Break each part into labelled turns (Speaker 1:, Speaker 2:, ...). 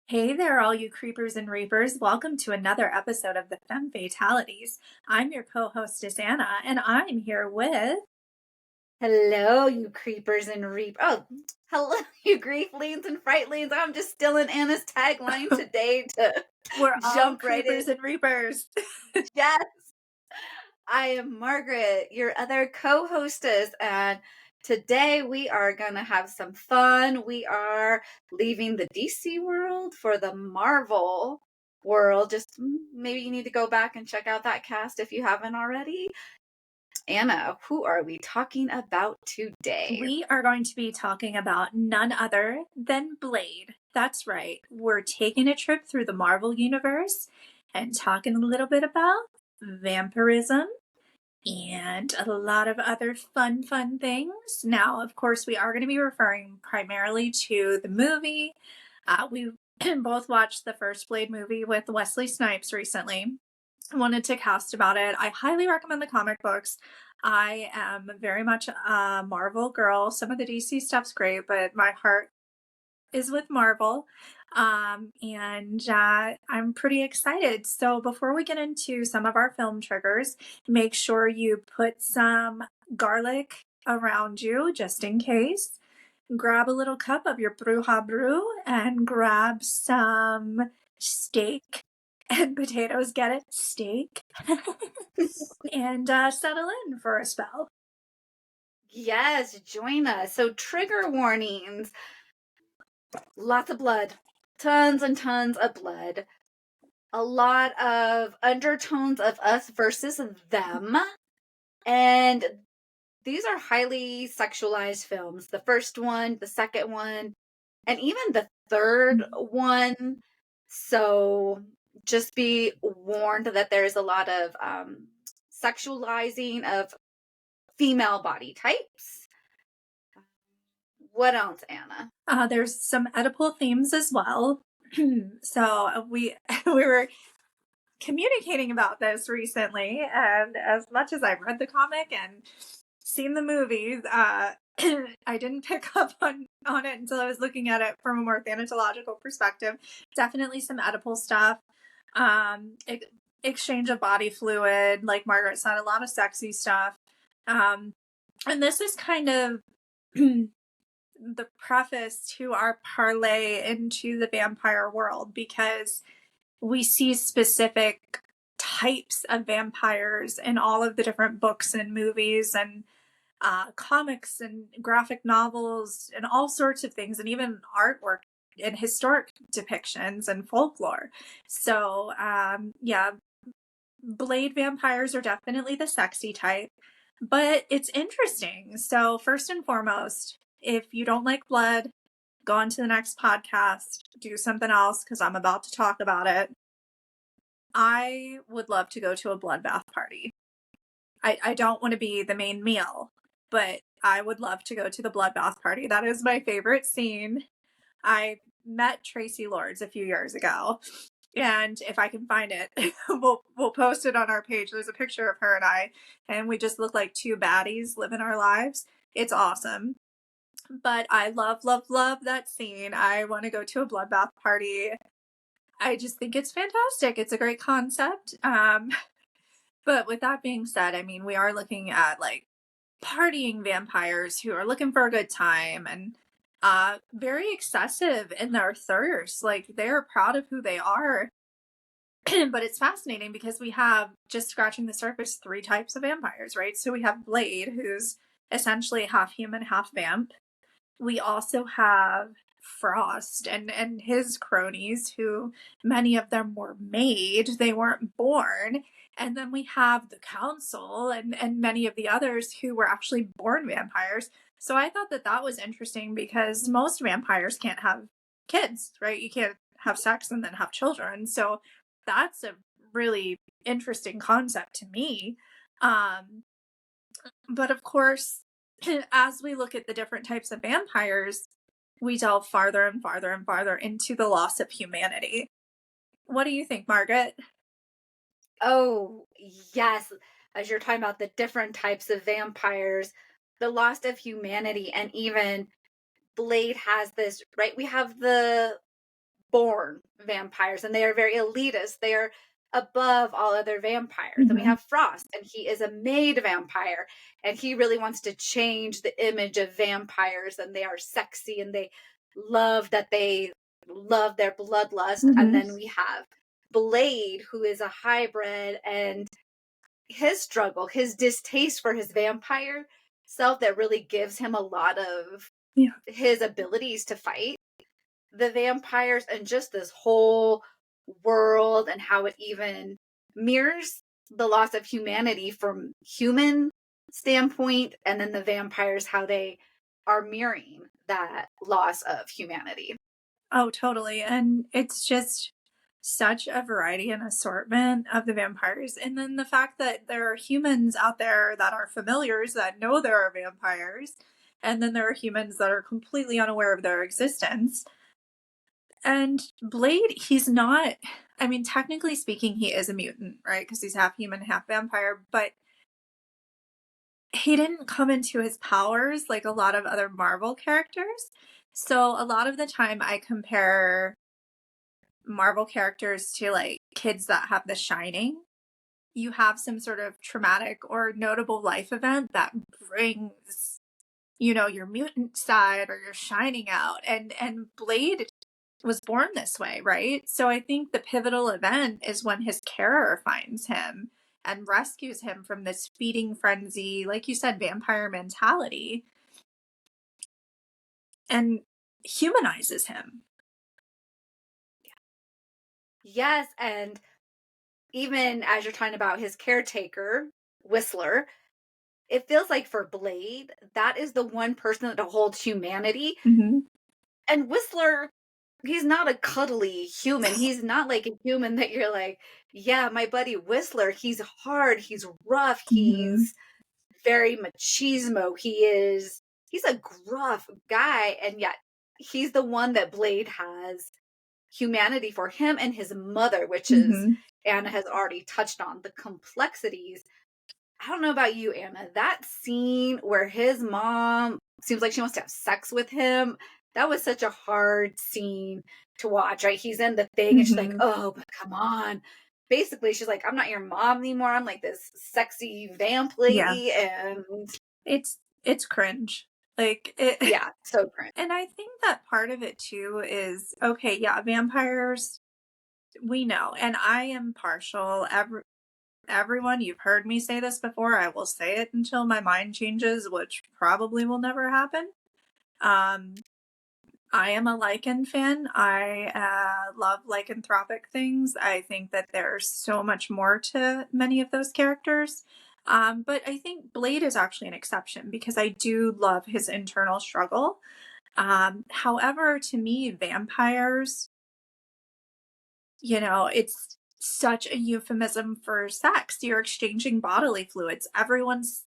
Speaker 1: Hey there, all you creepers and reapers. Welcome to another episode of the Femme Fatalities. I'm your co hostess, Anna, and I'm here with.
Speaker 2: Hello, you creepers and hello, you grieflings and frightlings. I'm just stealing Anna's tagline today to
Speaker 1: We're all
Speaker 2: jump right
Speaker 1: creepers
Speaker 2: in.
Speaker 1: and reapers.
Speaker 2: Yes, I am Margaret, your other co hostess, and today we are going to have some fun. We are leaving the DC world for the Marvel world. Maybe you need to go back and check out that cast if you haven't already. Anna, who are we talking about today?
Speaker 1: We are going to be talking about none other than Blade. That's right, we're taking a trip through the Marvel Universe and talking a little bit about vampirism and a lot of other fun things. Now, of course, we are going to be referring primarily to the movie. We both watched the first Blade movie with Wesley Snipes recently. I wanted to cast about it. I highly recommend the comic books. I am very much a Marvel girl. Some of the DC stuff's great, but my heart is with Marvel. And I'm pretty excited. So, before we get into some of our film triggers, make sure you put some garlic around you just in case. Grab a little cup of your Bruja Brew and grab some steak and potatoes. Get it? Steak. And settle in for a spell.
Speaker 2: Yes, join us. So, trigger warnings, lots of blood, tons and tons of blood, a lot of undertones of us versus them. And these are highly sexualized films. The first one, the second one, and even the third one. So, just be warned that there's a lot of sexualizing of female body types. What else, Anna?
Speaker 1: There's some Oedipal themes as well. So we we were communicating about this recently, and as much as I've read the comic and seen the movies, I didn't pick up on it until I was looking at it from a more thanatological perspective. Definitely some Oedipal stuff. Um, ex- Exchange of body fluid, like Margaret said, a lot of sexy stuff. Um, and this is kind of the preface to our parlay into the vampire world, because we see specific types of vampires in all of the different books and movies and comics and graphic novels and all sorts of things, and even artwork and historic depictions and folklore. So, yeah, Blade vampires are definitely the sexy type, but it's interesting. So, first and foremost, if you don't like blood, go on to the next podcast, do something else because I'm about to talk about it. I would love to go to a bloodbath party. I don't want to be the main meal, but I would love to go to the bloodbath party. That is my favorite scene. I met Tracy Lords a few years ago, and if I can find it, we'll post it on our page. There's a picture of her and I, and we just look like two baddies living our lives. It's awesome. But I love that scene. I want to go to a bloodbath party. I just think it's fantastic. It's a great concept. But with that being said, I mean, we are looking at like partying vampires who are looking for a good time and very excessive in their thirst. Like they're proud of who they are. But it's fascinating because we have, just scratching the surface, three types of vampires, right? So we have Blade, who's essentially half human, half vamp. We also have Frost and his cronies, who many of them were made, they weren't born. And then we have the Council and many of the others who were actually born vampires. So I thought that that was interesting because most vampires can't have kids, right? You can't have sex and then have children. So that's a really interesting concept to me. Um, but of course, as we look at the different types of vampires, we delve farther and farther and farther into the loss of humanity. What do you think, Margaret?
Speaker 2: Oh, yes. As you're talking about the different types of vampires, the loss of humanity, and even Blade has this, right? We have the born vampires, and they are very elitist. They are above all other vampires. And we
Speaker 1: Mm-hmm.
Speaker 2: have Frost, and he is a made vampire, and he really wants to change the image of vampires, and they are sexy, and they love their bloodlust. And
Speaker 1: Mm-hmm.
Speaker 2: then we have Blade, who is a hybrid, and his struggle, his distaste for his vampire self that really gives him a lot of
Speaker 1: Yeah.
Speaker 2: his abilities to fight the vampires, and just this whole world and how it even mirrors the loss of humanity from human standpoint, and then the vampires, how they are mirroring that loss of humanity.
Speaker 1: Oh, totally. And it's just such a variety and assortment of the vampires. And then the fact that there are humans out there that are familiars that know there are vampires. And then there are humans that are completely unaware of their existence. And Blade, he's not, I mean, technically speaking, he is a mutant, right? Because he's half human, half vampire. But he didn't come into his powers like a lot of other Marvel characters. So a lot of the time I compare Marvel characters to like kids that have The Shining. You have some sort of traumatic or notable life event that brings, your mutant side or your shining out. And Blade was born this way, right? So I think the pivotal event is when his carer finds him and rescues him from this feeding frenzy, like you said, vampire mentality, and humanizes him.
Speaker 2: Yes, and even as you're talking about his caretaker, Whistler, it feels like for Blade, that is the one person that holds humanity.
Speaker 1: Mm-hmm.
Speaker 2: And Whistler, he's not a cuddly human. He's not like a human that you're like, yeah, my buddy Whistler, he's hard, he's rough,
Speaker 1: Mm-hmm.
Speaker 2: he's very machismo. He's a gruff guy, and yet he's the one that Blade has humanity for, him and his mother, which is,
Speaker 1: Mm-hmm.
Speaker 2: Anna has already touched on the complexities. I don't know about you, Anna. That scene where his mom seems like she wants to have sex with him, that was such a hard scene to watch, right? He's in the thing and she's like,
Speaker 1: Mm-hmm.
Speaker 2: oh, but come on. Basically, she's like, I'm not your mom anymore. I'm like this sexy vamp
Speaker 1: Yeah.
Speaker 2: lady. And
Speaker 1: It's cringe. Like it
Speaker 2: yeah, so cringe.
Speaker 1: and I think that part of it too is okay, yeah, vampires we know. And I am partial. Everyone, you've heard me say this before. I will say it until my mind changes, which probably will never happen. Um I am a Lycan fan. I love lycanthropic things. I think that there's so much more to many of those characters. But I think Blade is actually an exception because I do love his internal struggle. However, to me, vampires, it's such a euphemism for sex. You're exchanging bodily fluids. Everyone's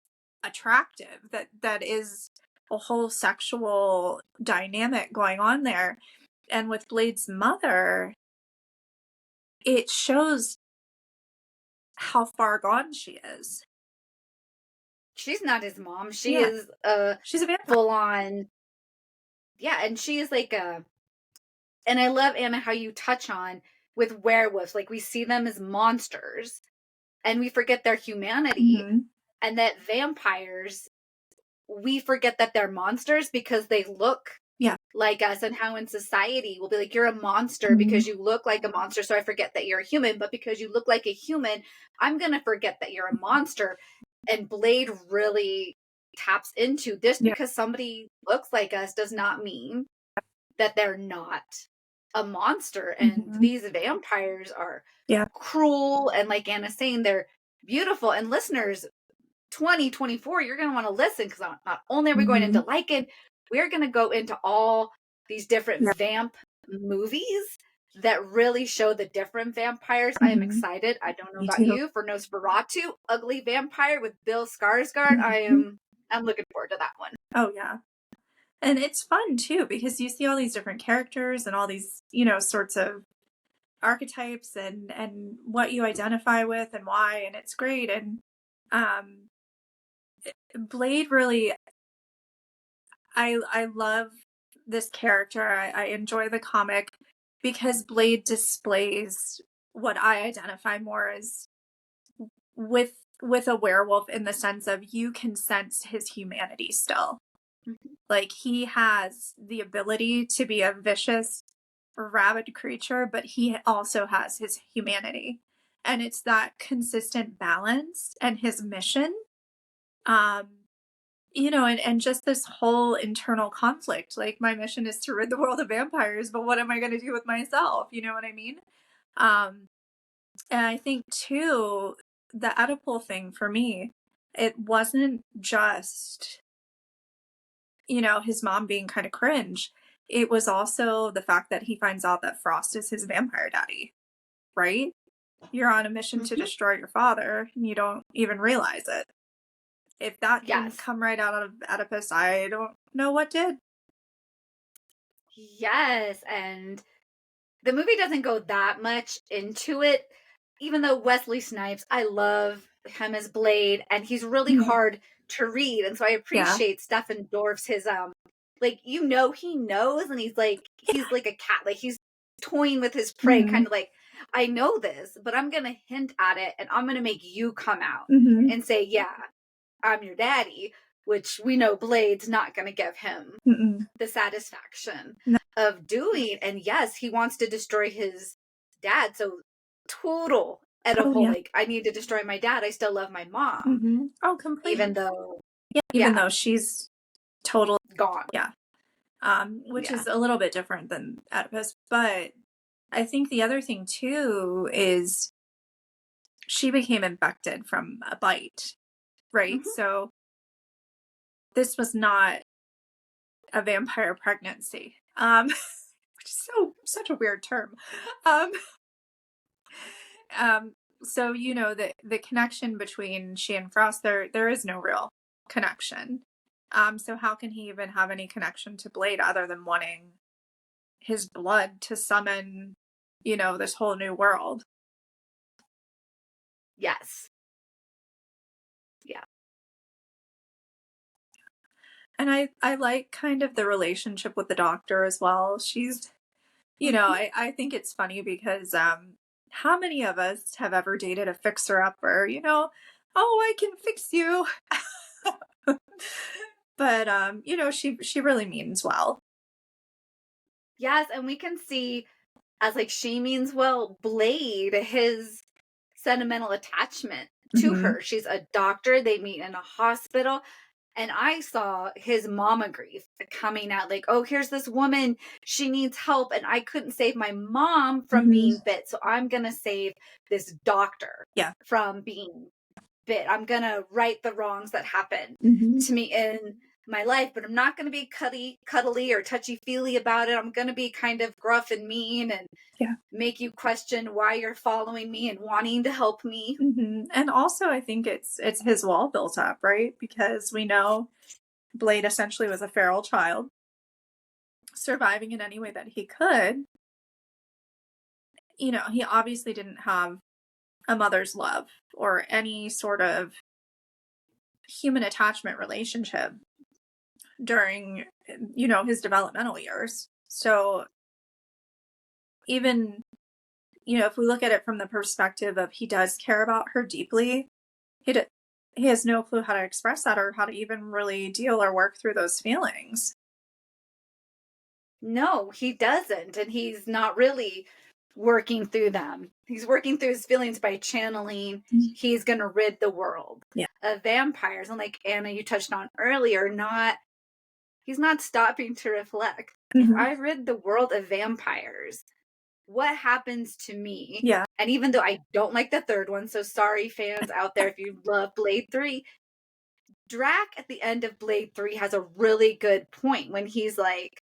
Speaker 1: attractive. That is a whole sexual dynamic going on there. And with Blade's mother, it shows how far gone she is.
Speaker 2: She's not his mom. She
Speaker 1: Yeah,
Speaker 2: is a
Speaker 1: she's a vampire.
Speaker 2: full on, yeah, and she is like a, and I love, Anna, how you touch on with werewolves. Like we see them as monsters and we forget their humanity,
Speaker 1: Mm-hmm.
Speaker 2: and that vampires, we forget that they're monsters because they look
Speaker 1: Yeah.
Speaker 2: like us, and how in society we'll be like, you're a monster
Speaker 1: Mm-hmm.
Speaker 2: because you look like a monster, so I forget that you're a human. But because you look like a human, I'm going to forget that you're a monster. And Blade really taps into this,
Speaker 1: Yeah.
Speaker 2: because somebody looks like us does not mean that they're not a monster. And
Speaker 1: Mm-hmm.
Speaker 2: these vampires are
Speaker 1: Yeah.
Speaker 2: cruel, and like Anna's saying, they're beautiful. And listeners, 2024, you're going to want to listen, because not only are we going
Speaker 1: Mm-hmm.
Speaker 2: into Lycan, we're going to go into all these different
Speaker 1: Yeah.
Speaker 2: vamp movies that really show the different vampires. I am
Speaker 1: Mm-hmm.
Speaker 2: excited. I don't know
Speaker 1: Me
Speaker 2: about
Speaker 1: too.
Speaker 2: you, for Nosferatu, Ugly Vampire with Bill Skarsgård.
Speaker 1: Mm-hmm.
Speaker 2: I'm looking forward to that one.
Speaker 1: Oh, yeah. And it's fun too because you see all these different characters and all these, sorts of archetypes and what you identify with and why, and it's great. And um Blade really, I love this character. I enjoy the comic. because Blade displays what I identify more as with a werewolf, in the sense of you can sense his humanity still.
Speaker 2: Mhm.
Speaker 1: Like, he has the ability to be a vicious, rabid creature, but he also has his humanity. And it's that consistent balance and his mission. Um, and just this whole internal conflict. Like, my mission is to rid the world of vampires, but what am I going to do with myself? You know what I mean? Um, and I think too, the Oedipal thing for me, it wasn't just, his mom being kind of cringe. It was also the fact that he finds out that Frost is his vampire daddy, right? You're on a mission to
Speaker 2: Mhm.
Speaker 1: destroy your father, and you don't even realize it. If that didn't
Speaker 2: Yes.
Speaker 1: come right out of Oedipus, I don't know what did.
Speaker 2: Yes, and the movie doesn't go that much into it, even though Wesley Snipes, I love him as Blade, and he's really
Speaker 1: Mhm.
Speaker 2: hard to read, and so I
Speaker 1: Yeah.
Speaker 2: appreciate Stephen Dorff's his like he knows, and he's like a cat, like he's toying with his prey,
Speaker 1: Hmm.
Speaker 2: kind of like, I know this, but I'm gonna hint at it, and I'm gonna make you come out
Speaker 1: Hmm.
Speaker 2: and say, yeah, I'm your daddy, which we know Blade's not gonna give him
Speaker 1: Mm-mm.
Speaker 2: the satisfaction
Speaker 1: No.
Speaker 2: of doing. And yes, he wants to destroy his dad. So total
Speaker 1: Oh,
Speaker 2: Oedipal,
Speaker 1: yeah.
Speaker 2: like, I need to destroy my dad. I still love my mom,
Speaker 1: Hmm. Oh, completely.
Speaker 2: even though,
Speaker 1: Yeah, even
Speaker 2: yeah,
Speaker 1: though she's total.
Speaker 2: gone.
Speaker 1: Yeah. Which
Speaker 2: Yeah.
Speaker 1: is a little bit different than Oedipus. But I think the other thing too is she became infected from a bite, right?
Speaker 2: Hmm.
Speaker 1: So this was not a vampire pregnancy, which is such a weird term. Um, um, so the connection between she and Frost, there is no real connection. So how can he even have any connection to Blade other than wanting his blood to summon, this whole new world?
Speaker 2: Yes. Yeah.
Speaker 1: And I like kind of the relationship with the doctor as well. She's,
Speaker 2: Hmm.
Speaker 1: I think it's funny because how many of us have ever dated a fixer upper, oh, I can fix you. But she really means well.
Speaker 2: Yes. And we can see, as like she means well, Blade, his sentimental attachment to
Speaker 1: Hmm.
Speaker 2: her. She's a doctor. They meet in a hospital. And I saw his mama grief coming out, like, oh, here's this woman, she needs help, and I couldn't save my mom from
Speaker 1: Hmm.
Speaker 2: being bit, so I'm gonna save this doctor
Speaker 1: Yeah.
Speaker 2: from being bit. I'm gonna right the wrongs that happened
Speaker 1: Hmm.
Speaker 2: to me in my life, but I'm not gonna be cuddly or touchy feely about it. I'm gonna be kind of gruff and mean and
Speaker 1: Yeah.
Speaker 2: make you question why you're following me and wanting to help me.
Speaker 1: Hmm. And also, I think it's his wall built up, right? Because we know Blade essentially was a feral child, surviving in any way that he could. He obviously didn't have a mother's love or any sort of human attachment relationship during, his developmental years. So even, if we look at it from the perspective of he does care about her deeply, he, d- he has no clue how to express that or how to even really deal or work through those feelings.
Speaker 2: No, he doesn't. And he's not really working through them. He's working through his feelings by channeling, he's going to rid the world
Speaker 1: Yeah.
Speaker 2: of vampires. And like Anna, you touched on earlier, he's not stopping to reflect. If
Speaker 1: Hmm.
Speaker 2: I rid the world of vampires, what happens to me?
Speaker 1: Yeah.
Speaker 2: And even though I don't like the third one, so sorry, fans out there, if you love Blade 3, Drac at the end of Blade 3 has a really good point when he's like,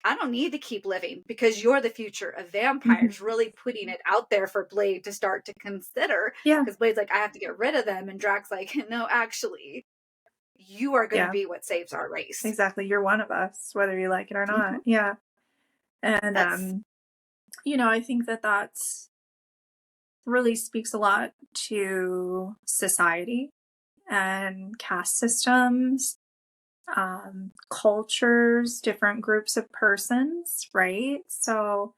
Speaker 2: I don't need to keep living because you're the future of
Speaker 1: Hmm.
Speaker 2: vampires, really putting it out there for Blade to start to consider.
Speaker 1: Yeah.
Speaker 2: Because Blade's like, I have to get rid of them. And Drax's like, no, actually, you are going to
Speaker 1: Yeah.
Speaker 2: be what saves our race.
Speaker 1: Exactly. You're one of us, whether you like it or not.
Speaker 2: Mhm.
Speaker 1: Yeah. And,
Speaker 2: That's,
Speaker 1: I think that that's really speaks a lot to society and caste systems, cultures, different groups of persons, right? So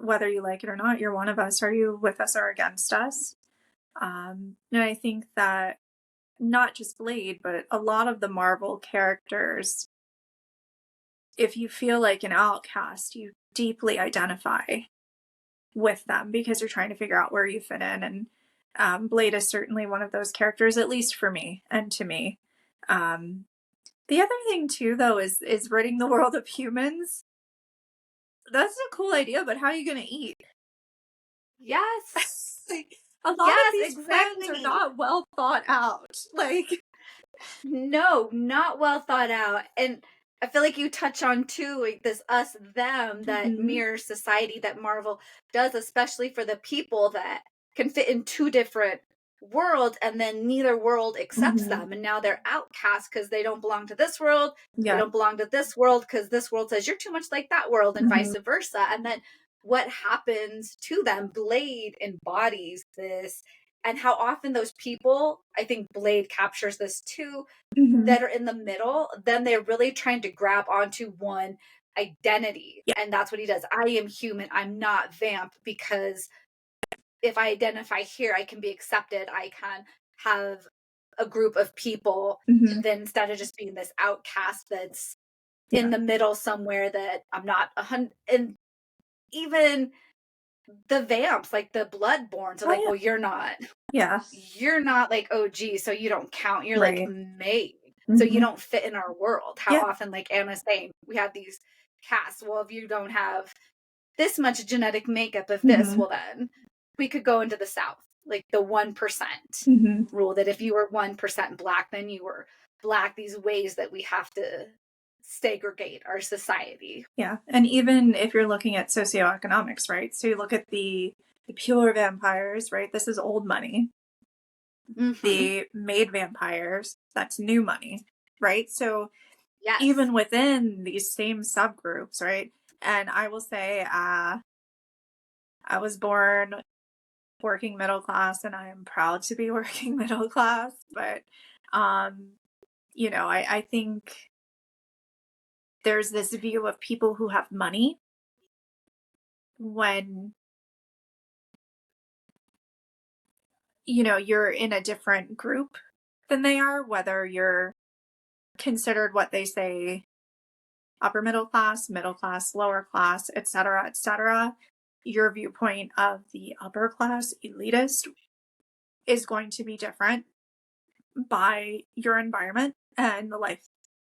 Speaker 1: whether you like it or not, you're one of us. Are you with us or against us? And I think that not just Blade, but a lot of the Marvel characters, if you feel like an outcast, you deeply identify with them because you're trying to figure out where you fit in. And Blade is certainly one of those characters, at least for me and to me. Um, the other thing too, though, is ridding the world of humans. That's a cool idea, but how are you going to eat?
Speaker 2: Yes.
Speaker 1: Like, a lot of
Speaker 2: Yes,
Speaker 1: these plans are
Speaker 2: exactly.
Speaker 1: not well thought out. Like,
Speaker 2: No, not well thought out. And I feel like you touch on too, like this us them that
Speaker 1: mhm,
Speaker 2: mirrors society that Marvel does, especially for the people that can fit in two different worlds and then neither world accepts
Speaker 1: mhm,
Speaker 2: them. And now they're outcast because they don't belong to this world. They
Speaker 1: yeah,
Speaker 2: don't belong to this world because this world says you're too much like that world and vice
Speaker 1: mhm,
Speaker 2: versa. And then what happens to them? Blade embodies this, and how often those people, I think Blade captures this too,
Speaker 1: mhm,
Speaker 2: that are in the middle, then they're really trying to grab onto one identity.
Speaker 1: yeah,
Speaker 2: And that's what he does. I am human. I'm not vamp, because if I identify here, I can be accepted. I can have a group of people.
Speaker 1: mhm,
Speaker 2: Then instead of just being this outcast that's in
Speaker 1: yeah,
Speaker 2: the middle somewhere, that I'm not 100. And even the vamps, like the bloodborns, are
Speaker 1: oh
Speaker 2: like,
Speaker 1: yeah,
Speaker 2: well,
Speaker 1: yeah,
Speaker 2: you're not like OG, so you don't count. You're like
Speaker 1: right,
Speaker 2: made, so you
Speaker 1: mhm,
Speaker 2: don't fit in our world. How
Speaker 1: yeah,
Speaker 2: often, like Anna's saying, we have these casts. Well, if you don't have this much genetic makeup of this,
Speaker 1: mhm,
Speaker 2: well, then we could go into the South, like the 1%
Speaker 1: mhm,
Speaker 2: rule, that if you were 1% Black, then you were Black. These ways that we have to segregate our society.
Speaker 1: yeah. And even if you're looking at socioeconomics, right? So you look at the pure vampires, right? This is old money.
Speaker 2: Mm-hmm.
Speaker 1: The made vampires, that's new money, right? So
Speaker 2: Yes.
Speaker 1: even within these same subgroups, right? And I will say, I was born working middle class and I am proud to be working middle class, but um, I think there's this view of people who have money when, you're in a different group than they are, whether you're considered what they say upper middle class, lower class, etc., etc. Your viewpoint of the upper class elitist is going to be different by your environment and the life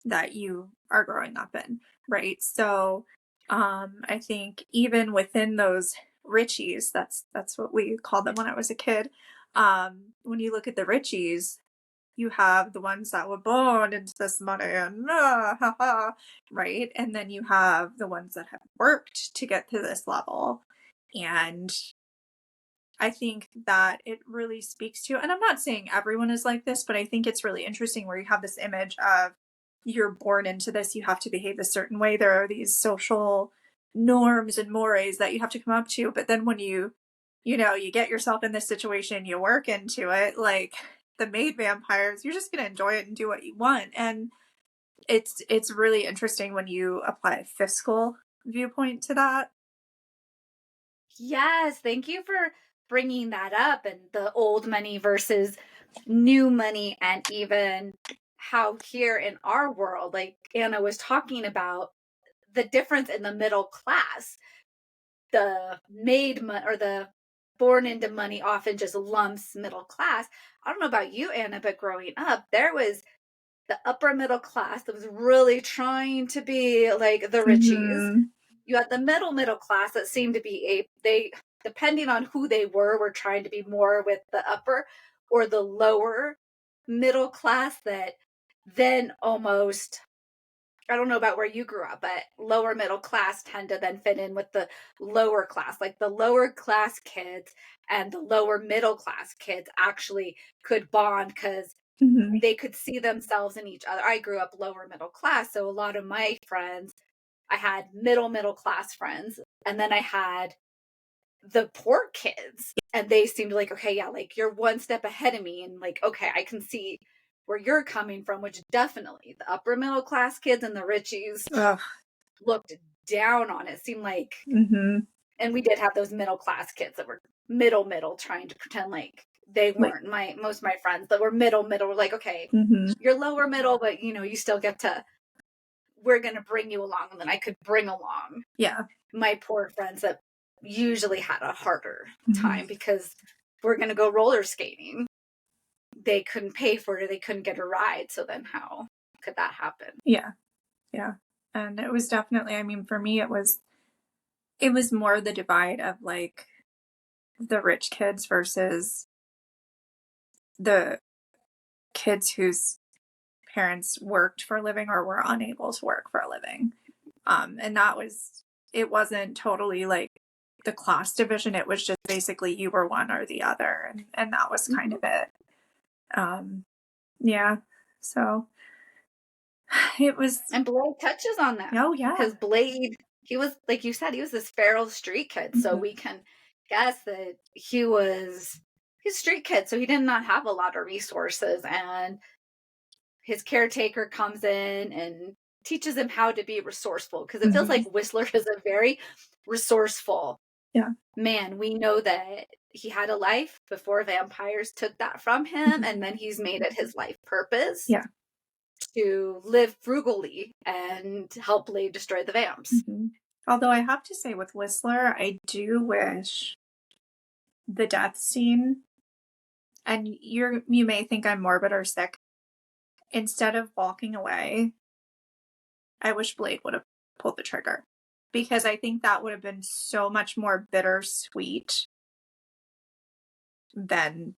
Speaker 1: that you are growing up in, right? So I think even within those richies, that's what we called them when I was a kid. When you look at the richies, you have the ones that were born into this money and right, and then you have the ones that have worked to get to this level. And I think that it really speaks to, and I'm not saying everyone is like this, but I think it's really interesting where you have this image of you're born into this, you have to behave a certain way. There are these social norms and mores that you have to come up to. But then when you get yourself in this situation, you work into it, like the maid vampires, you're just going to enjoy it and do what you want. And it's really interesting when you apply a fiscal viewpoint to that.
Speaker 2: Yes, thank you for bringing that up, and the old money versus new money, and even how here in our world, like Anna was talking about, the difference in the middle class, the or the born into money often just lumps middle class. I don't know about you, Anna, but growing up, there was the upper middle class that was really trying to be like the Richies.
Speaker 1: Hmm.
Speaker 2: You had the middle class that seemed to be they, depending on who they were trying to be more with the upper or the lower middle class, that then almost, I don't know about where you grew up, but lower middle class tend to then fit in with the lower class. Like the lower class kids and the lower middle class kids actually could bond because
Speaker 1: Hmm.
Speaker 2: they could see themselves in each other. I grew up lower middle class, so a lot of my friends, I had middle class friends, and then I had the poor kids, and they seemed like, okay, yeah, like you're one step ahead of me, and like, okay, I can see where you're coming from, which definitely the upper middle class kids and the Richies
Speaker 1: Ugh.
Speaker 2: looked down on it. Seemed like
Speaker 1: Hmm.
Speaker 2: and we did have those middle class kids that were middle trying to pretend like they weren't. Most of my friends that were middle were like, okay, you're lower middle, but you still get to, we're going to bring you along. And then I could bring along my poor friends that usually had a harder time because we're going to go roller skating. They couldn't pay for it, or they couldn't get a ride. So then how could that happen?
Speaker 1: Yeah. And it was definitely, I mean, for me, it was more the divide of like the rich kids versus the kids whose parents worked for a living or were unable to work for a living. And it wasn't totally like the class division. It was just basically you were one or the other. And that was kind of it. Yeah. So it was.
Speaker 2: And Blade touches on that.
Speaker 1: Oh, yeah.
Speaker 2: Because Blade, he was, like you said, he was this feral street kid. So we can guess that he's a street kid. So he did not have a lot of resources. And his caretaker comes in and teaches him how to be resourceful. Because it feels like Whistler is a very resourceful man. We know that he had a life before vampires took that from him. And then he's made it his life purpose.
Speaker 1: Yeah.
Speaker 2: To live frugally and help Blade destroy the vamps.
Speaker 1: Although I have to say with Whistler, I do wish the death scene, and you may think I'm morbid or sick, instead of walking away, I wish Blade would have pulled the trigger, because I think that would have been so much more bittersweet than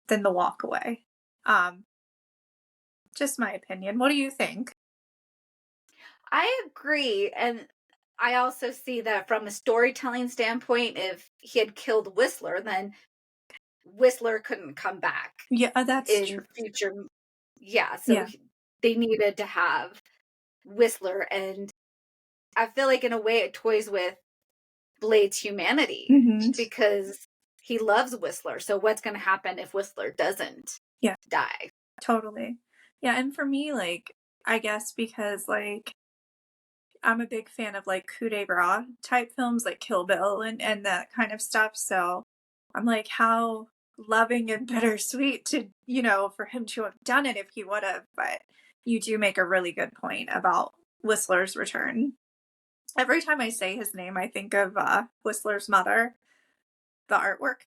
Speaker 1: the walk away. Just my opinion. What do you think?
Speaker 2: I agree. And I also see that from a storytelling standpoint, if he had killed Whistler, then Whistler couldn't come back.
Speaker 1: Yeah, that's
Speaker 2: in
Speaker 1: true.
Speaker 2: Future. Yeah, so they needed to have Whistler. And I feel like in a way it toys with Blade's humanity because he loves Whistler. So what's going to happen if Whistler doesn't die?
Speaker 1: Totally. Yeah, and for me, like, I guess because, like, I'm a big fan of, like, coup de grace type films, like Kill Bill and that kind of stuff, so I'm like, how loving and bittersweet to, for him to have done it if he would have, but you do make a really good point about Whistler's return. Every time I say his name, I think of Whistler's mother, the artwork.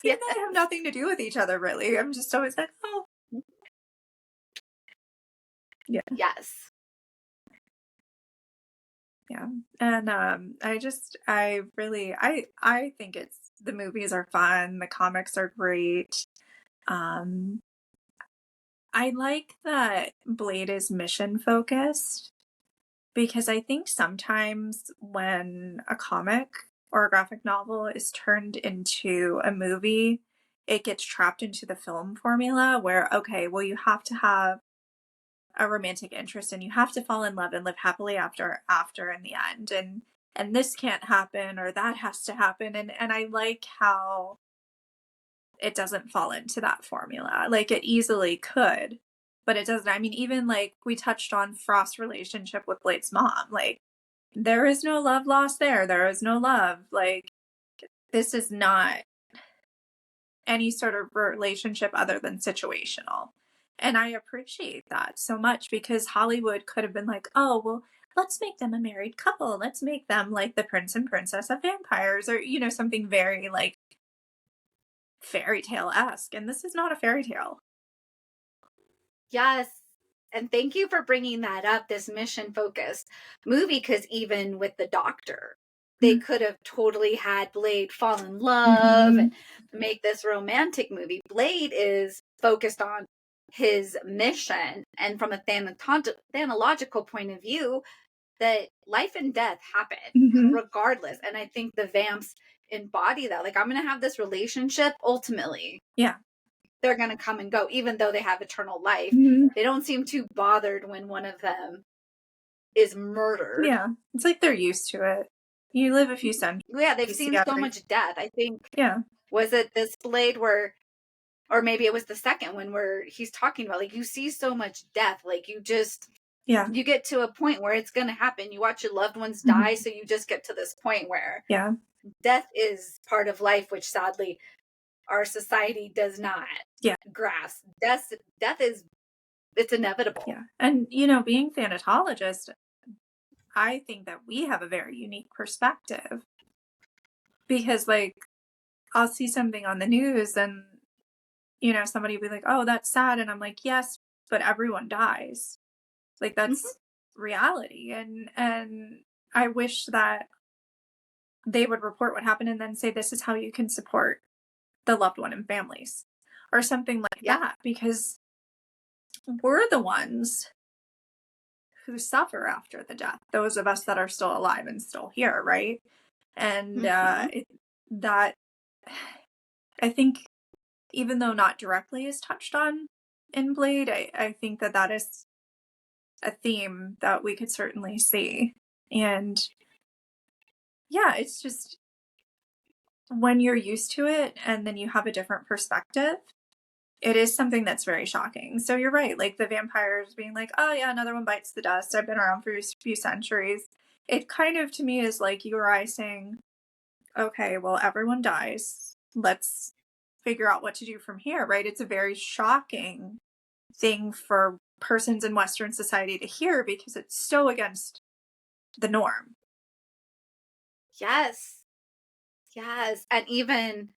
Speaker 1: They have nothing to do with each other, really. I'm just always like, oh. Yeah.
Speaker 2: Yes.
Speaker 1: Yeah. And I think the movies are fun. The comics are great. I like that Blade is mission focused, because I think sometimes when a comic or a graphic novel is turned into a movie, it gets trapped into the film formula where, okay, well, you have to have a romantic interest and you have to fall in love and live happily after in the end, and this can't happen or that has to happen, and I like how it doesn't fall into that formula. Like, it easily could, but it doesn't. I mean, even like we touched on Frost's relationship with Blade's mom, like, there is no love lost there is no love. Like, this is not any sort of relationship other than situational. And I appreciate that so much, because Hollywood could have been like, oh, well, let's make them a married couple. Let's make them like the prince and princess of vampires, or, something very like fairy tale-esque. And this is not a fairy tale.
Speaker 2: Yes. And thank you for bringing that up, this mission-focused movie, because even with The Doctor, they could have totally had Blade fall in love and make this romantic movie. Blade is focused on his mission, and from a thanological point of view, that life and death happen regardless. And I think the vamps embody that. Like, I'm going to have this relationship ultimately.
Speaker 1: Yeah.
Speaker 2: They're going to come and go, even though they have eternal life. They don't seem too bothered when one of them is murdered.
Speaker 1: Yeah. It's like they're used to it. You live a few centuries.
Speaker 2: Yeah, they've seen so much death. I think.
Speaker 1: Yeah.
Speaker 2: Was it this Blade or maybe it was the second one where he's talking about, like, you see so much death. Like, you just,
Speaker 1: Yeah.
Speaker 2: You get to a point where it's going to happen. You watch your loved ones die, so you just get to this point where
Speaker 1: Yeah.
Speaker 2: death is part of life, which sadly our society does not
Speaker 1: Yeah.
Speaker 2: grasp. Death is, it's inevitable.
Speaker 1: Yeah. And, being thanatologists, I think that we have a very unique perspective because, like, I'll see something on the news and, somebody will be like, oh, that's sad. And I'm like, yes, but everyone dies. Like,
Speaker 2: Mhm.
Speaker 1: that's reality. And I wish that they would report what happened and then say, this is how you can support the loved one and families or something like
Speaker 2: Yeah.
Speaker 1: that, because we're the ones who suffer after the death, those of us that are still alive and still here, right? And
Speaker 2: Mhm.
Speaker 1: that, I think, even though not directly is touched on in Blade, I think that is a theme that we could certainly see. And yeah, it's just when you're used to it and then you have a different perspective, it is something that's very shocking. So you're right, like the vampires being like, oh yeah, another one bites the dust. I've been around for a few centuries. It kind of to me is like you or I saying, okay, well, everyone dies. Let's figure out what to do from here, right? It's a very shocking thing for persons in Western society to hear because it's so against the norm.
Speaker 2: Yes. Yes. And even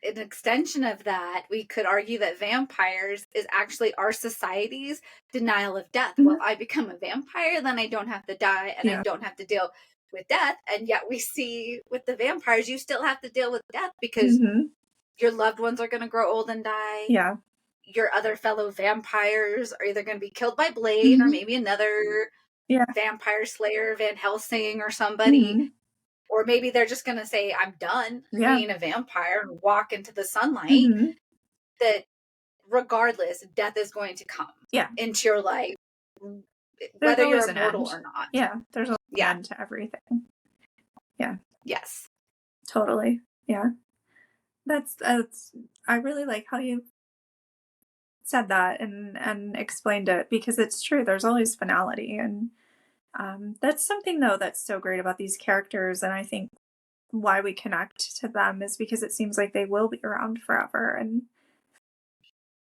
Speaker 2: an extension of that, we could argue that vampires is actually our society's denial of death. Well, if
Speaker 1: Mhm.
Speaker 2: I become a vampire, then I don't have to die and I
Speaker 1: Yeah.
Speaker 2: don't have to deal with death. And yet we see with the vampires, you still have to deal with death because
Speaker 1: Hmm.
Speaker 2: your loved ones are going to grow old and die.
Speaker 1: Yeah.
Speaker 2: Your other fellow vampires are either going to be killed by Blade or
Speaker 1: Hmm.
Speaker 2: maybe another
Speaker 1: Yeah.
Speaker 2: vampire slayer, Van Helsing or somebody.
Speaker 1: Hmm.
Speaker 2: Or maybe they're just going to say, I'm done
Speaker 1: Yeah.
Speaker 2: being a vampire and walk into the sunlight.
Speaker 1: Hmm.
Speaker 2: That regardless, death is going to come
Speaker 1: Yeah.
Speaker 2: into your life,
Speaker 1: There's
Speaker 2: whether you're
Speaker 1: always an
Speaker 2: immortal
Speaker 1: end.
Speaker 2: or not.
Speaker 1: Yeah. There's always an
Speaker 2: Yeah.
Speaker 1: end to everything. Yeah.
Speaker 2: Yes.
Speaker 1: Totally. Yeah. That's I really like how you said that and explained it because it's true. There's always finality, and that's something though that's so great about these characters, and I think why we connect to them is because it seems like they will be around forever, and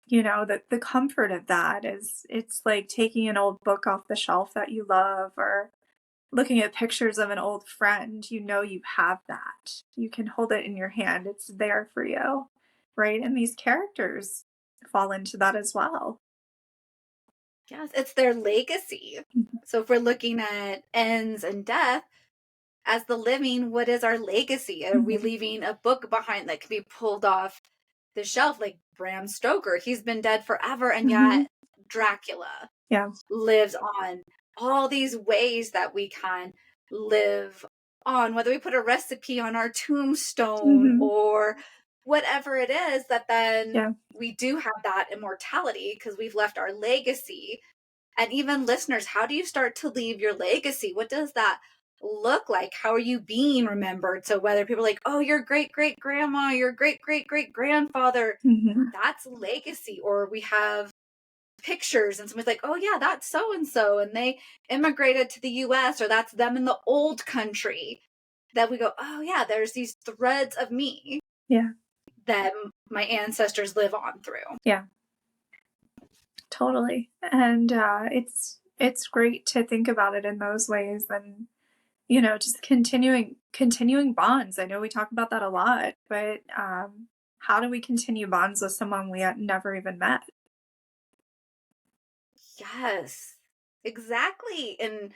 Speaker 1: the comfort of that is it's like taking an old book off the shelf that you love or looking at pictures of an old friend. You have that. You can hold it in your hand. It's there for you, right? And these characters fall into that as well.
Speaker 2: Yes. It's their legacy.
Speaker 1: Mhm.
Speaker 2: So if we're looking at ends and death, as the living, what is our legacy? Are we
Speaker 1: Mhm.
Speaker 2: leaving a book behind that can be pulled off the shelf like Bram Stoker? He's been dead forever, and
Speaker 1: Mhm.
Speaker 2: yet Dracula
Speaker 1: Yeah.
Speaker 2: lives on. All these ways that we can live on, whether we put a recipe on our tombstone
Speaker 1: Mhm.
Speaker 2: or whatever it is, that then
Speaker 1: Yeah.
Speaker 2: we do have that immortality because we've left our legacy. And even listeners, how do you start to leave your legacy? What does that look like? How are you being remembered? So whether people are like, oh, your great great grandma, your great great great grandfather,
Speaker 1: Mhm.
Speaker 2: that's legacy. Or we have pictures and someone's like, oh yeah, that's so and so, and they immigrated to the US, or that's them in the old country, that we go, oh yeah, there's these threads of me
Speaker 1: Yeah.
Speaker 2: that my ancestors live on through.
Speaker 1: Yeah. Totally. And it's great to think about it in those ways and just continuing bonds. I know we talk about that a lot, but how do we continue bonds with someone we had never even met?
Speaker 2: Yes, exactly. And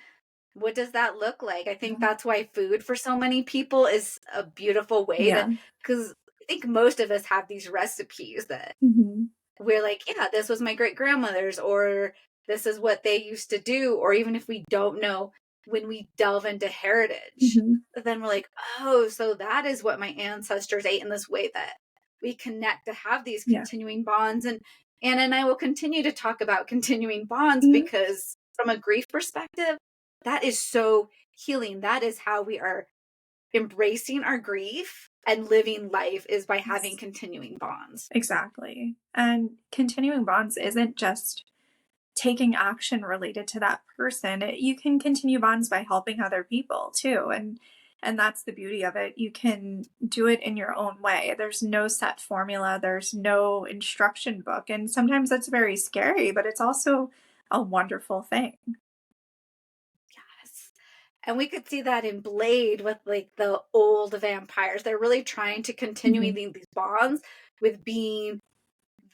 Speaker 2: what does that look like? I think
Speaker 1: Yeah.
Speaker 2: that's why food for so many people is a beautiful way to,
Speaker 1: Yeah.
Speaker 2: because I think most of us have these recipes that
Speaker 1: Mhm.
Speaker 2: we're like, yeah, this was my great grandmother's, or this is what they used to do. Or even if we don't know, when we delve into heritage,
Speaker 1: Mhm.
Speaker 2: then we're like, oh, so that is what my ancestors ate, in this way that we connect to have these
Speaker 1: Yeah.
Speaker 2: continuing bonds. And Anna and I will continue to talk about continuing bonds
Speaker 1: Mhm.
Speaker 2: because, from a grief perspective, that is so healing. That is how we are embracing our grief and living life, is by having
Speaker 1: Yes.
Speaker 2: continuing bonds.
Speaker 1: Exactly. And continuing bonds isn't just taking action related to that person, you can continue bonds by helping other people too. And that's the beauty of it. You can do it in your own way. There's no set formula, there's no instruction book. And sometimes that's very scary, but it's also a wonderful thing.
Speaker 2: Yes. And we could see that in Blade with like the old vampires. They're really trying to continue
Speaker 1: Mhm.
Speaker 2: these bonds with being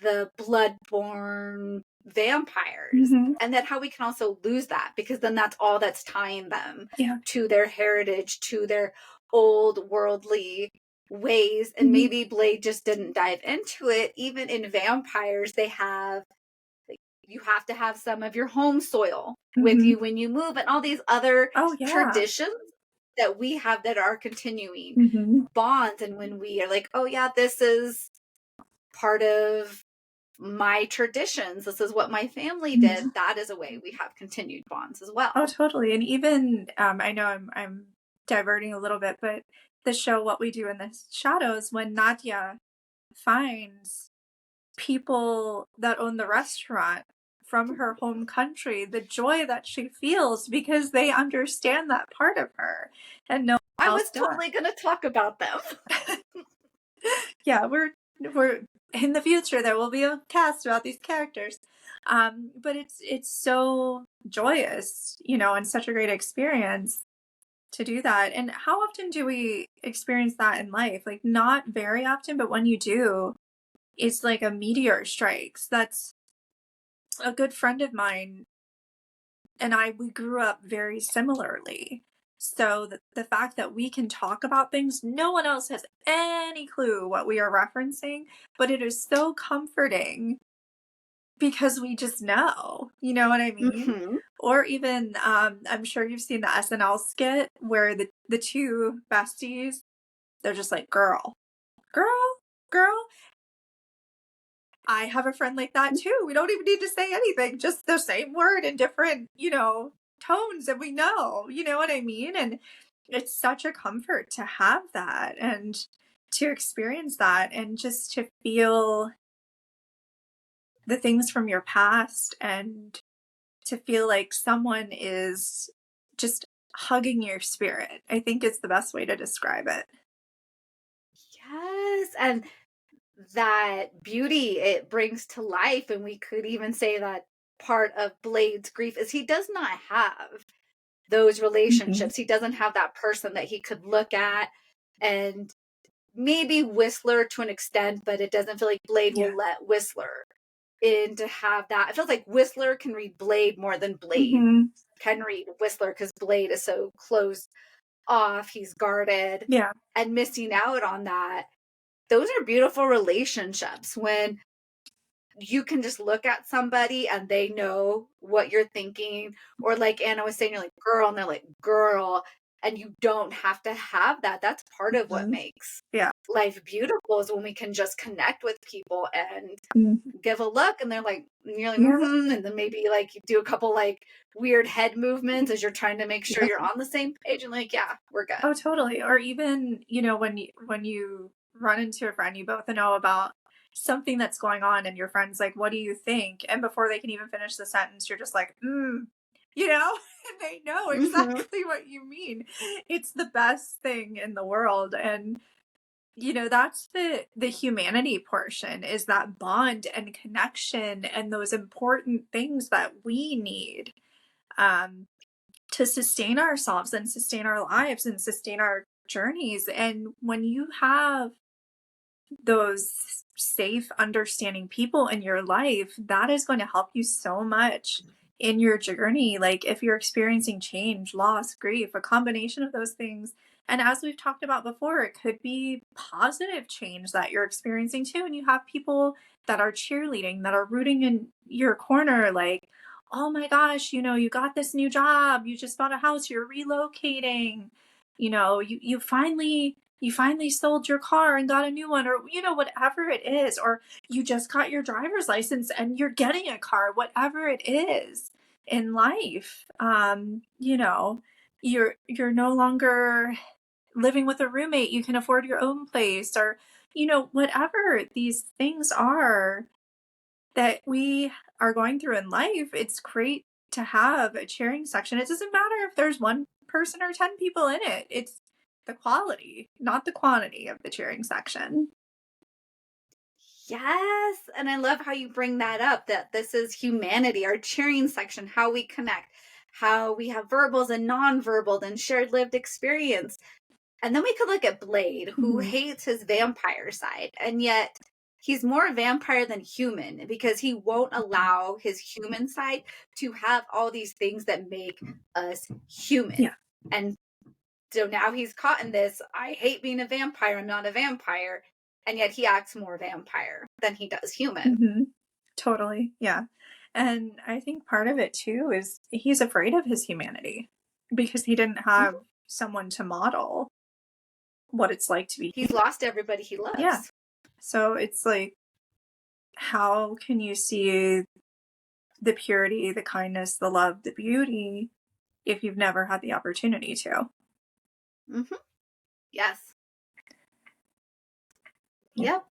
Speaker 2: the bloodborne vampires.
Speaker 1: Mhm.
Speaker 2: And that how we can also lose that because then that's all that's tying them
Speaker 1: Yeah.
Speaker 2: to their heritage, to their old worldly ways. And
Speaker 1: Mhm.
Speaker 2: maybe Blade just didn't dive into it. Even in vampires, they have you have to have some of your home soil with
Speaker 1: Mhm.
Speaker 2: you when you move and all these other
Speaker 1: Oh, yeah.
Speaker 2: traditions that we have that are continuing
Speaker 1: Mhm.
Speaker 2: bonds. And when we are like, oh yeah, this is part of my traditions, this is what my family did,
Speaker 1: Mhm.
Speaker 2: that is a way we have continued bonds as well.
Speaker 1: Oh, totally. And even I know I'm diverting a little bit, but the show What We Do in the Shadows, when Nadia finds people that own the restaurant from her home country, the joy that she feels because they understand that part of her and no one
Speaker 2: I
Speaker 1: else
Speaker 2: was
Speaker 1: does.
Speaker 2: totally going to talk about them.
Speaker 1: Yeah, we're in the future there will be a cast about these characters. But it's so joyous, and such a great experience to do that. And how often do we experience that in life? Like not very often, but when you do, it's like a meteor strikes. That's a good friend of mine and we grew up very similarly. So the fact that we can talk about things, no one else has any clue what we are referencing, but it is so comforting because we just know, you know what I mean?
Speaker 2: Hmm.
Speaker 1: Or even, I'm sure you've seen the SNL skit where the two besties, they're just like, girl, girl, girl. I have a friend like that too. We don't even need to say anything, just the same word in different, tones, and we know, you know what I mean? And it's such a comfort to have that and to experience that and just to feel the things from your past and to feel like someone is just hugging your spirit. I think is the best way to describe it.
Speaker 2: Yes. And that beauty it brings to life. And we could even say that part of Blade's grief is he does not have those
Speaker 1: Mhm.
Speaker 2: relationships. He doesn't have that person that he could look at and maybe Whistler to an extent, but it doesn't feel like Blade
Speaker 1: Yeah.
Speaker 2: will let Whistler in to have that. It feels like Whistler can read Blade more than Blade
Speaker 1: Mhm.
Speaker 2: can read Whistler because Blade is so closed off, he's guarded
Speaker 1: Yeah.
Speaker 2: and missing out on that. Those are beautiful relationships when you can just look at somebody and they know what you're thinking. Or like Anna was saying, you're like, girl, and they're like, girl. And you don't have to have that. That's part of what
Speaker 1: Mhm.
Speaker 2: makes
Speaker 1: Yeah.
Speaker 2: life beautiful is when we can just connect with people and
Speaker 1: Mhm.
Speaker 2: give a look and they're like, and you're like,
Speaker 1: Yeah.
Speaker 2: and then maybe like you do a couple like weird head movements as you're trying to make sure
Speaker 1: Yeah.
Speaker 2: you're on the same page and like, yeah, we're good.
Speaker 1: Oh, totally. Or even, when you run into a friend, you both know about something that's going on and your friend's like, "What do you think?" And before they can even finish the sentence, you're just like, you know, and they know
Speaker 2: Hmm.
Speaker 1: exactly what you mean. It's the best thing in the world. And that's the humanity portion is that bond and connection and those important things that we need. Um to sustain ourselves and sustain our lives and sustain our journeys. And when you have those safe, understanding people in your life, that is going to help you so much in your journey. Like if you're experiencing change, loss, grief, a combination of those things. And as we've talked about before, it could be positive change that you're experiencing too. And you have people that are cheerleading, that are rooting in your corner, like, oh my gosh, you got this new job, you just bought a house, you're relocating, you finally sold your car and got a new one, or whatever it is, or you just got your driver's license and you're getting a car, whatever it is in life. You're no longer living with a roommate, you can afford your own place, or whatever these things are. that we are going through in life, it's great to have a cheering section. It doesn't matter if there's one person or 10 people in it. It's the quality, not the quantity of the cheering section.
Speaker 2: Yes. And I love how you bring that up, that this is humanity, our cheering section, how we connect, how we have verbals and nonverbal and shared lived experience. And then we could look at Blade, who
Speaker 1: Mhm.
Speaker 2: hates his vampire side, and yet he's more vampire than human because he won't allow his human side to have all these things that make us human.
Speaker 1: Yeah.
Speaker 2: And so now he's caught in this, I hate being a vampire, I'm not a vampire. And yet he acts more vampire than he does human.
Speaker 1: Mhm. Totally. Yeah. And I think part of it too is he's afraid of his humanity because he didn't have
Speaker 2: Mhm.
Speaker 1: someone to model what it's like to be
Speaker 2: He's
Speaker 1: human.
Speaker 2: lost everybody he
Speaker 1: Yeah.
Speaker 2: loves.
Speaker 1: So it's like, how can you see the purity, the kindness, the love, the beauty if you've never had the opportunity to?
Speaker 2: Hmm. Yes.
Speaker 1: Yeah.
Speaker 2: Yep.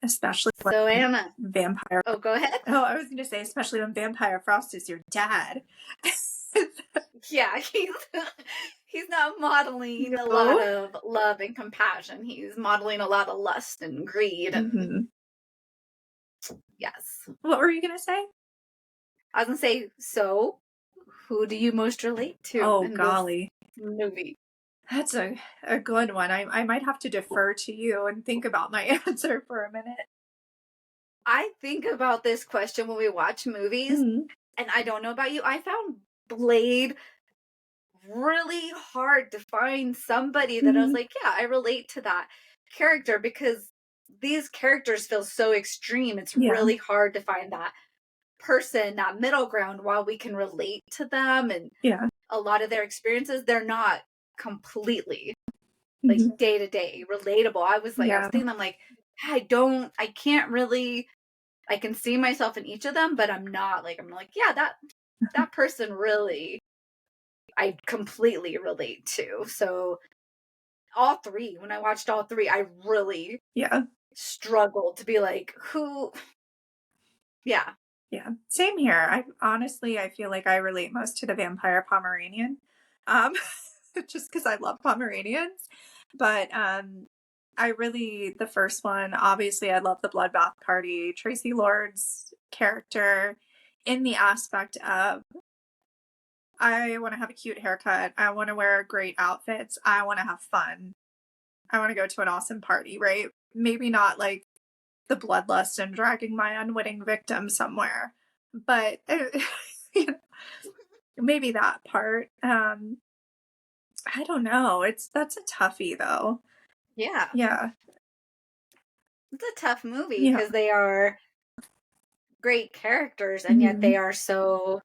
Speaker 1: Especially when
Speaker 2: So Anna,
Speaker 1: vampire.
Speaker 2: oh, go ahead.
Speaker 1: Oh, I was going to say, especially when Vampire Frost is your dad.
Speaker 2: Yeah, he's not modeling a lot
Speaker 1: No.
Speaker 2: of love and compassion. He's modeling a lot of lust and greed. And
Speaker 1: Mhm.
Speaker 2: yes,
Speaker 1: What were you going to say?
Speaker 2: I was gonna say, so who do you most relate to
Speaker 1: Oh,
Speaker 2: in this
Speaker 1: golly.
Speaker 2: movie?
Speaker 1: That's a good one. I might have to defer to you and think about my answer for a minute.
Speaker 2: I think about this question when we watch movies,
Speaker 1: Mhm.
Speaker 2: and I don't know about you. I found Blade really hard to find somebody that I was
Speaker 1: Mhm.
Speaker 2: like, yeah, I relate to that character because these characters feel so extreme. It's
Speaker 1: Yeah.
Speaker 2: really hard to find that person, that middle ground, while we can relate to them and
Speaker 1: Yeah.
Speaker 2: a lot of their experiences, they're not completely like
Speaker 1: Mhm.
Speaker 2: day to day relatable. I was
Speaker 1: Yeah.
Speaker 2: thinking, I'm like, I can't really, I can see myself in each of them, but I'm like, yeah, that person really, I completely relate to. So all three, when I watched all three, I really
Speaker 1: Yeah.
Speaker 2: struggled to be like, who, yeah.
Speaker 1: Yeah. Same here. I feel like I relate most to the vampire Pomeranian. Um just because I love Pomeranians. But I really, the first one, obviously I love the Bloodbath Party. Tracy Lord's character in the aspect of, I want to have a cute haircut. I want to wear great outfits. I want to have fun. I want to go to an awesome party, right? Maybe not like the bloodlust and dragging my unwitting victim somewhere, but you know, maybe that part. I don't know. That's a toughie though.
Speaker 2: Yeah.
Speaker 1: Yeah.
Speaker 2: It's a tough movie
Speaker 1: Yeah.
Speaker 2: because they are great characters and yet
Speaker 1: Mhm.
Speaker 2: they are so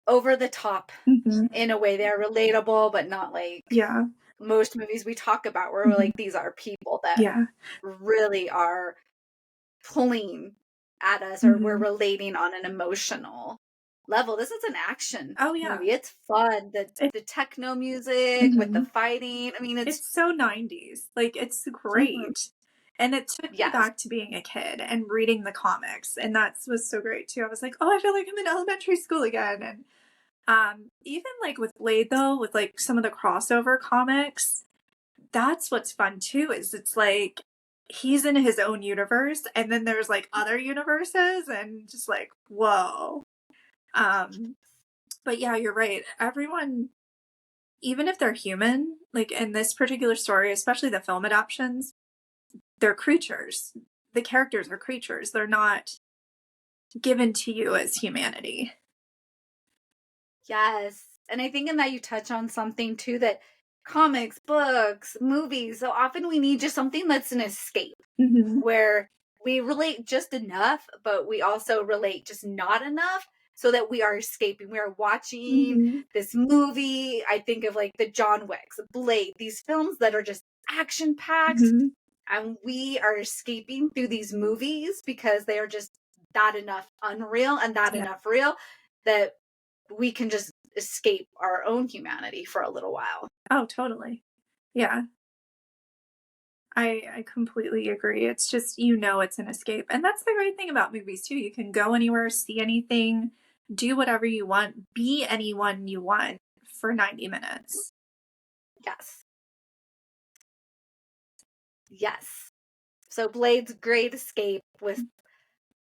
Speaker 2: over the top
Speaker 1: Mhm.
Speaker 2: in a way. They're relatable, but not like
Speaker 1: Yeah.
Speaker 2: most movies we talk about where we're
Speaker 1: Mhm.
Speaker 2: like, these are people that
Speaker 1: Yeah.
Speaker 2: really are pulling at us or we're
Speaker 1: Mhm.
Speaker 2: relating on an emotional level. This is an action
Speaker 1: Oh, yeah.
Speaker 2: movie. It's fun.
Speaker 1: It
Speaker 2: The techno music with the
Speaker 1: Mhm.
Speaker 2: fighting. I mean, it's
Speaker 1: It's so 90s. Like, it's
Speaker 2: mhm,
Speaker 1: great. And it took me
Speaker 2: yes.
Speaker 1: back to being a kid and reading the comics, and that was so great too. I was like, "Oh, I feel like I'm in elementary school again." And, even, like, with Blade, though, with, like, some of the crossover comics, that's what's fun too, is it's like he's in his own universe, and then there's, like, other universes, and just like, whoa. Um, but yeah, you're right. Everyone, even if they're human, like in this particular story, especially the film adaptations, they're creatures. The characters are creatures. They're not given to you as humanity.
Speaker 2: Yes. And I think in that you touch on something too that comics, books, movies, so often we need just something that's an escape
Speaker 1: Mhm.
Speaker 2: where we relate just enough, but we also relate just not enough so that we are escaping. We are watching
Speaker 1: Mhm.
Speaker 2: this movie. I think of like the John Wicks, Blade, these films that are just action packed,
Speaker 1: Mhm.
Speaker 2: and we are escaping through these movies because they are just that enough unreal and that
Speaker 1: Yeah.
Speaker 2: enough real that we can just escape our own humanity for a little while.
Speaker 1: Oh, totally. Yeah. I completely agree. It's just, it's an escape. And that's the great thing about movies too. You can go anywhere, see anything, do whatever you want, be anyone you want for 90 minutes.
Speaker 2: Yes. Yes. So Blade's great escape with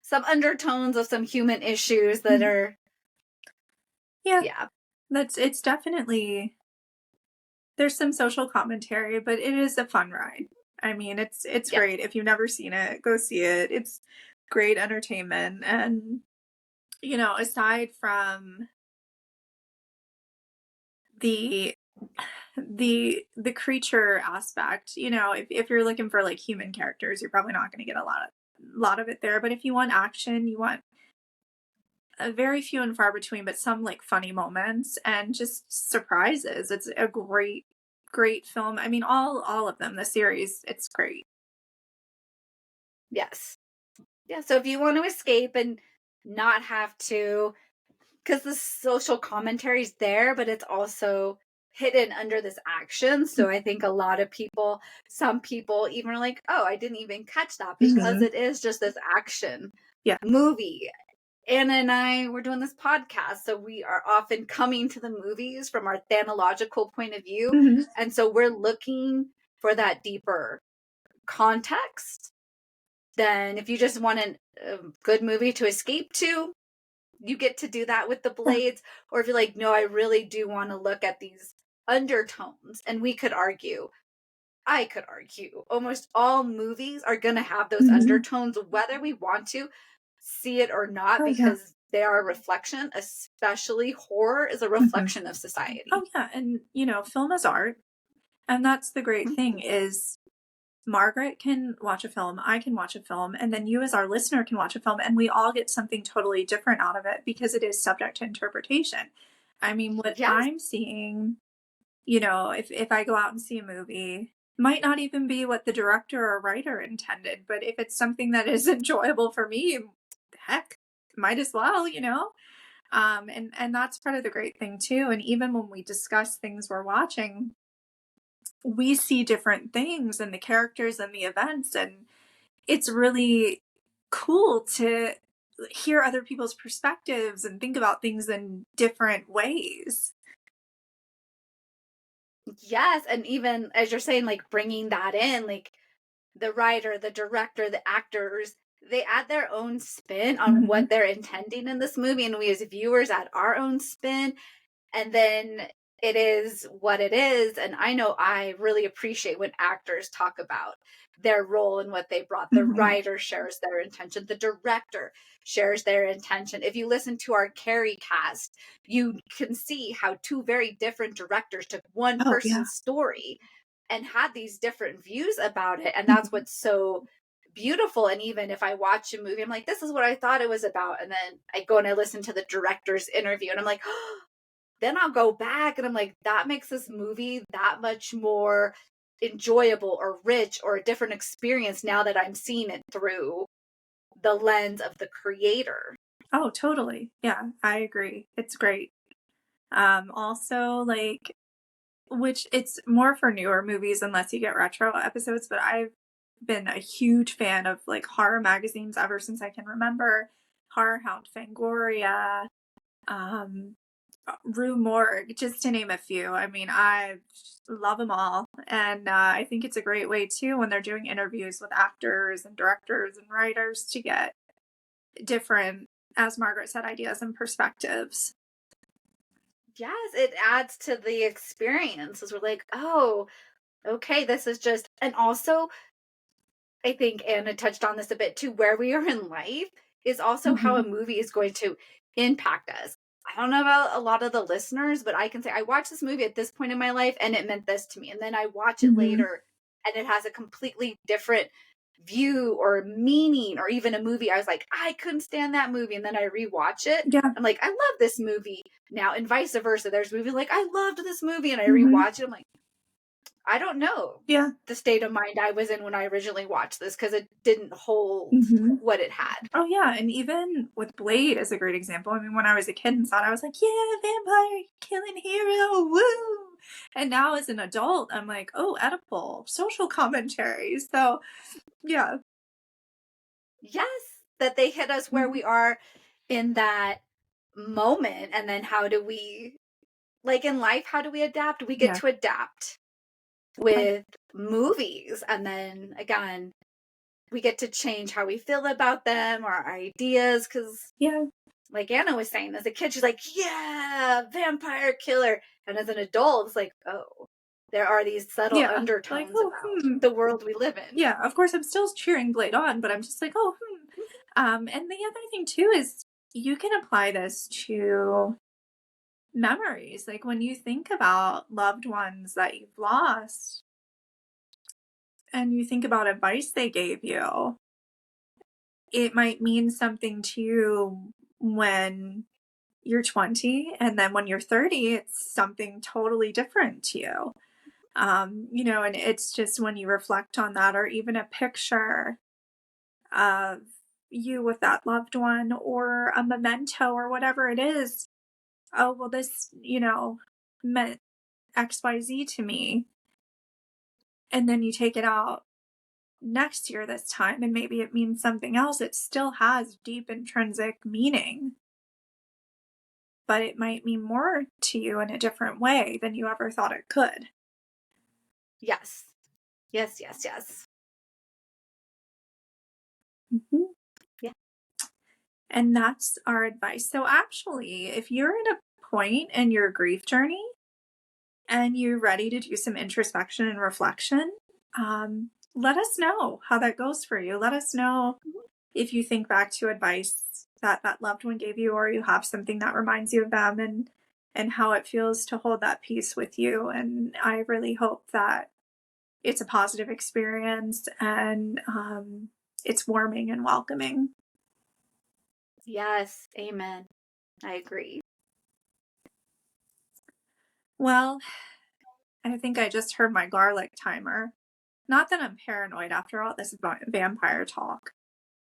Speaker 2: some undertones of some human issues that are
Speaker 1: yeah. It's definitely, there's some social commentary, but it is a fun ride. I mean, it's great. If you've never seen it, go see it. It's great entertainment. And, aside from the creature aspect, if you're looking for like human characters, you're probably not going to get a lot of it there. But if you want action, you want a very few and far between, but some like funny moments and just surprises. It's a great film. I mean, all of them, the series, it's great.
Speaker 2: Yes. Yeah, so if you want to escape and not have to, because the social commentary is there, but it's also hidden under this action. So I think a lot of people, some people even are like, oh, I didn't even catch that because it is just this action movie. Anna and I were doing this podcast, so we are often coming to the movies from our theological point of view. And so we're looking for that deeper context. Then if you just want a good movie to escape to, you get to do that with the Blades. Or if you're like, no, I really do want to look at these undertones. And I could argue, almost all movies are going to have those undertones, whether we want to see it or not, because they are a reflection, especially horror is a reflection of society.
Speaker 1: Oh yeah. And, film is art. And that's the great thing is Margaret can watch a film, I can watch a film, and then you as our listener can watch a film, and we all get something totally different out of it because it is subject to interpretation. I mean, what I'm seeing, if I go out and see a movie, might not even be what the director or writer intended, but if it's something that is enjoyable for me, heck, might as well, and that's part of the great thing too. And even when we discuss things we're watching, we see different things and the characters and the events, and it's really cool to hear other people's perspectives and think about things in different ways.
Speaker 2: Yes, and even as you're saying, like bringing that in, like the writer, the director, the actors, they add their own spin on what they're intending in this movie, and we as viewers add our own spin, and then it is what it is. And I know I really appreciate when actors talk about their role and what they brought. The writer shares their intention, the director shares their intention. If you listen to our Carrie cast, you can see how two very different directors took one person's story and had these different views about it. And that's what's so beautiful. And even if I watch a movie, I'm like, this is what I thought it was about. And then I go and I listen to the director's interview and I'm like, oh, then I'll go back and I'm like, that makes this movie that much more enjoyable or rich or a different experience now that I'm seeing it through the lens of the creator.
Speaker 1: Oh, totally. Yeah, I agree. It's great. Also, like, which it's more for newer movies unless you get retro episodes, but I've been a huge fan of like horror magazines ever since I can remember. Horror Hound, Fangoria, Rue Morgue, just to name a few. I mean, I love them all. And I think it's a great way too when they're doing interviews with actors and directors and writers to get different, as Margaret said, ideas and perspectives.
Speaker 2: Yes, it adds to the experience. As we're like, oh, okay, this is just, and also I think Anna touched on this a bit too, where we are in life is also how a movie is going to impact us. I don't know about a lot of the listeners, but I can say I watched this movie at this point in my life and it meant this to me. And then I watch it later and it has a completely different view or meaning, or even a movie I was like, I couldn't stand that movie. And then I rewatch it. I'm like, I love this movie now, and vice versa. There's movies like, I loved this movie and I rewatch it. I'm like, I don't know the state of mind I was in when I originally watched this because it didn't hold what it had.
Speaker 1: Oh, yeah. And even with Blade is a great example. I mean, when I was a kid and saw it, I was like, yeah, vampire killing hero, woo! And now as an adult, I'm like, oh, Oedipal, social commentary. So yeah.
Speaker 2: Yes, that they hit us where
Speaker 1: Mhm.
Speaker 2: we are in that moment. And then how do we, like in life, how do we adapt? We get
Speaker 1: Yeah.
Speaker 2: to adapt with movies. And then again, we get to change how we feel about them or our ideas. Because,
Speaker 1: Yeah.
Speaker 2: like Anna was saying, as a kid, she's like, yeah, vampire killer. And as an adult, it's like, oh, there are these subtle
Speaker 1: Yeah. Like,
Speaker 2: undertones
Speaker 1: oh,
Speaker 2: about the world we live in.
Speaker 1: Yeah, of course I'm still cheering Blade on, but I'm just like, oh, and the other thing too is you can apply this to memories. Like when you think about loved ones that you've lost and you think about advice they gave you, it might mean something to you when you're 20, and then when you're 30, it's something totally different to you. And it's just when you reflect on that, or even a picture of you with that loved one, or a memento, or whatever it is. Oh, well, this, meant XYZ to me. And then you take it out next year this time, and maybe it means something else. It still has deep intrinsic meaning, but it might mean more to you in a different way than you ever thought it could.
Speaker 2: Yes. Yes, yes, yes.
Speaker 1: Mhm.
Speaker 2: Yeah.
Speaker 1: And that's our advice. So, actually, if you're at a point in your grief journey and you're ready to do some introspection and reflection, let us know how that goes for you. Let us know if you think back to advice that that loved one gave you, or you have something that reminds you of them, and how it feels to hold that peace with you. And I really hope that it's a positive experience, and it's warming and welcoming.
Speaker 2: Yes. Amen. I agree.
Speaker 1: Well, I think I just heard my garlic timer. Not that I'm paranoid after all this vampire talk,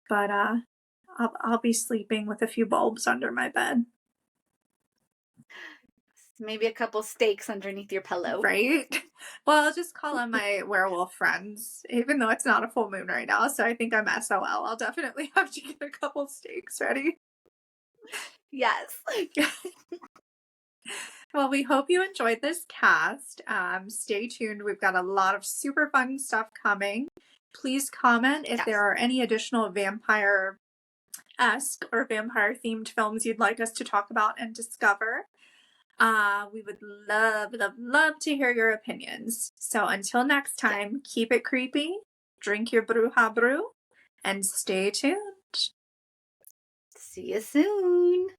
Speaker 1: but I'll be sleeping with a few bulbs under my bed.
Speaker 2: Maybe a couple steaks underneath your pillow.
Speaker 1: Right? Well, I'll just call on my werewolf friends, even though it's not a full moon right now. So I think I'm SOL. I'll definitely have to get a couple steaks ready.
Speaker 2: Yes.
Speaker 1: Well, we hope you enjoyed this cast. Stay tuned. We've got a lot of super fun stuff coming. Please comment if there
Speaker 2: Yes.
Speaker 1: are any additional vampire-esque or vampire-themed films you'd like us to talk about and discover. We would love, love, love to hear your opinions. So until next
Speaker 2: Yes.
Speaker 1: time, keep it creepy, drink your Bruja Brew, and stay tuned.
Speaker 2: See you soon.